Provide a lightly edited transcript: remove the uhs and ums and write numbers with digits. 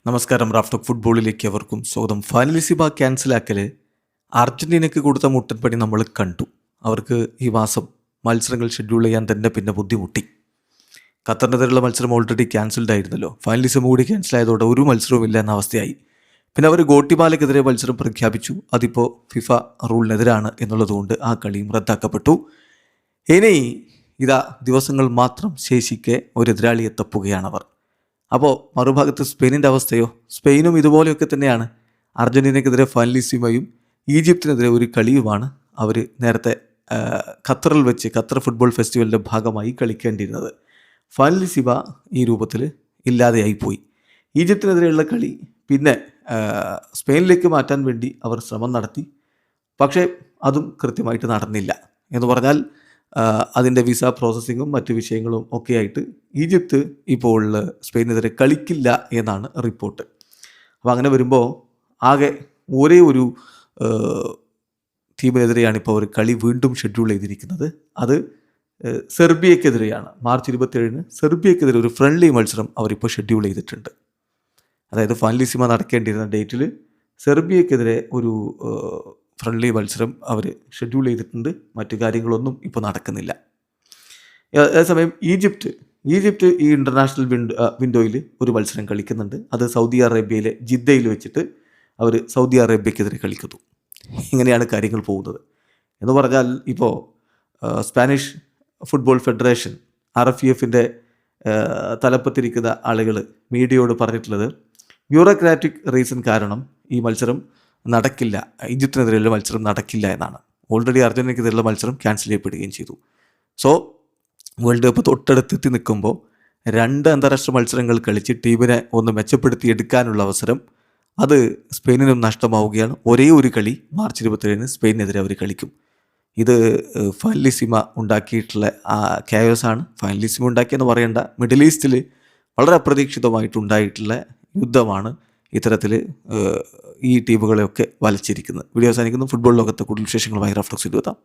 നമസ്കാരം. റാഫ്റ്റോക്ക് ഫുട്ബോളിലേക്ക് അവർക്കും സ്വാഗതം. ഫൈനലിസിബ ക്യാൻസലാക്കൽ അർജൻറ്റീനയ്ക്ക് കൊടുത്ത മുട്ടൻപണി നമ്മൾ കണ്ടു. അവർക്ക് ഈ മാസം മത്സരങ്ങൾ ഷെഡ്യൂൾ ചെയ്യാൻ തന്നെ പിന്നെ ബുദ്ധിമുട്ടി. ഖത്തറിനെതിരെയുള്ള മത്സരം ഓൾറെഡി ക്യാൻസൽഡ് ആയിരുന്നല്ലോ. ഫൈനലിസം കൂടി ക്യാൻസലായതോടെ ഒരു മത്സരവും ഇല്ല എന്ന അവസ്ഥയായി. പിന്നെ അവർ ഗോട്ടിമാലയ്ക്കെതിരെ മത്സരം പ്രഖ്യാപിച്ചു. അതിപ്പോൾ ഫിഫ റൂളിനെതിരാണ് എന്നുള്ളതുകൊണ്ട് ആ കളിയും റദ്ദാക്കപ്പെട്ടു. ഇനി ഇതാ ദിവസങ്ങൾ മാത്രം ശേഷിക്കെ ഒരു എതിരാളിയെ തപ്പുകയാണവർ. അപ്പോൾ മറുഭാഗത്ത് സ്പെയിനിൻ്റെ അവസ്ഥയോ? സ്പെയിനും ഇതുപോലെയൊക്കെ തന്നെയാണ്. അർജൻറ്റീനയ്ക്കെതിരെ ഫൈനലിസിമയും ഈജിപ്തിനെതിരെ ഒരു കളിയുമാണ് അവർ നേരത്തെ ഖത്തറിൽ വെച്ച് ഖത്തർ ഫുട്ബോൾ ഫെസ്റ്റിവലിൻ്റെ ഭാഗമായി കളിക്കേണ്ടിയിരുന്നത്. ഫൈനലിസിമ ഈ രൂപത്തിൽ ഇല്ലാതെയായിപ്പോയി. ഈജിപ്തിനെതിരെയുള്ള കളി പിന്നെ സ്പെയിനിലേക്ക് മാറ്റാൻ വേണ്ടി അവർ ശ്രമം നടത്തി. പക്ഷേ അതും കൃത്യമായിട്ട് നടന്നില്ല എന്ന് പറഞ്ഞാൽ അതിൻ്റെ വിസ പ്രോസസ്സിങ്ങും മറ്റു വിഷയങ്ങളും ഒക്കെയായിട്ട് ഈജിപ്ത് ഇപ്പോൾ സ്പെയിനെതിരെ കളിക്കില്ല എന്നാണ് റിപ്പോർട്ട്. അപ്പോൾ അങ്ങനെ വരുമ്പോൾ ആകെ ഒരേ ഒരു ടീമിനെതിരെയാണ് ഇപ്പോൾ അവർ കളി വീണ്ടും ഷെഡ്യൂൾ ചെയ്തിരിക്കുന്നത്. അത് സെർബിയക്കെതിരെയാണ്. മാർച്ച് 27 സെർബിയക്കെതിരെ ഒരു ഫ്രണ്ട്ലി മത്സരം അവരിപ്പോൾ ഷെഡ്യൂൾ ചെയ്തിട്ടുണ്ട്. അതായത് ഫൈനലിസിമ നടക്കേണ്ടിയിരുന്ന ഡേറ്റിൽ സെർബിയക്കെതിരെ ഒരു ഫ്രണ്ട്ലി മത്സരം അവർ ഷെഡ്യൂൾ ചെയ്തിട്ടുണ്ട്. മറ്റു കാര്യങ്ങളൊന്നും ഇപ്പോൾ നടക്കുന്നില്ല. അതേസമയം ഈജിപ്റ്റ് ഈ ഇൻ്റർനാഷണൽ വിൻഡോയിൽ ഒരു മത്സരം കളിക്കുന്നുണ്ട്. അത് സൗദി അറേബ്യയിലെ ജിദ്ദയിൽ വെച്ചിട്ട് അവർ സൗദി അറേബ്യക്കെതിരെ കളിക്കുന്നു. ഇങ്ങനെയാണ് കാര്യങ്ങൾ പോകുന്നത്. എന്ന് പറഞ്ഞാൽ ഇപ്പോൾ സ്പാനിഷ് ഫുട്ബോൾ ഫെഡറേഷൻ RFEFൻ്റെ തലപ്പത്തിരിക്കുന്ന ആളുകൾ മീഡിയയോട് പറഞ്ഞിട്ടുള്ളത് ബ്യൂറോക്രാറ്റിക് റീസൺ കാരണം ഈ മത്സരം നടക്കില്ല, ഈജിപ്തിനെതിരെയുള്ള മത്സരം നടക്കില്ല എന്നാണ്. ഓൾറെഡി അർജൻറ്റീനയ്ക്കെതിരെയുള്ള മത്സരം ക്യാൻസൽ ചെയ്യപ്പെടുകയും ചെയ്തു. സോ വേൾഡ് കപ്പ് തൊട്ടടുത്തെത്തി നിൽക്കുമ്പോൾ 2 അന്താരാഷ്ട്ര മത്സരങ്ങൾ കളിച്ച് ടീമിനെ ഒന്ന് മെച്ചപ്പെടുത്തി എടുക്കാനുള്ള അവസരം അത് സ്പെയിനിനും നഷ്ടമാവുകയാണ്. ഒരേ ഒരു കളി മാർച്ച് 27 സ്പെയിനെതിരെ അവർ കളിക്കും. ഇത് ഫൈനലിസിമ ഉണ്ടാക്കിയിട്ടുള്ള ക്യായോസാണ്. ഫൈനലിസിമ ഉണ്ടാക്കിയെന്ന് പറയേണ്ട, മിഡിൽ ഈസ്റ്റിൽ വളരെ അപ്രതീക്ഷിതമായിട്ടുണ്ടായിട്ടുള്ള യുദ്ധമാണ് ഇത്തരത്തിൽ ഈ ടീമുകളെയൊക്കെ വലച്ചിരിക്കുന്നത്. വീഡിയോ അവസാനിക്കുന്നു. ഫുട്ബോൾ ലോകത്തെ കൂടുതൽ വിശേഷങ്ങളുമായി റാഫ്റ്റോക്സിൽ എത്താം.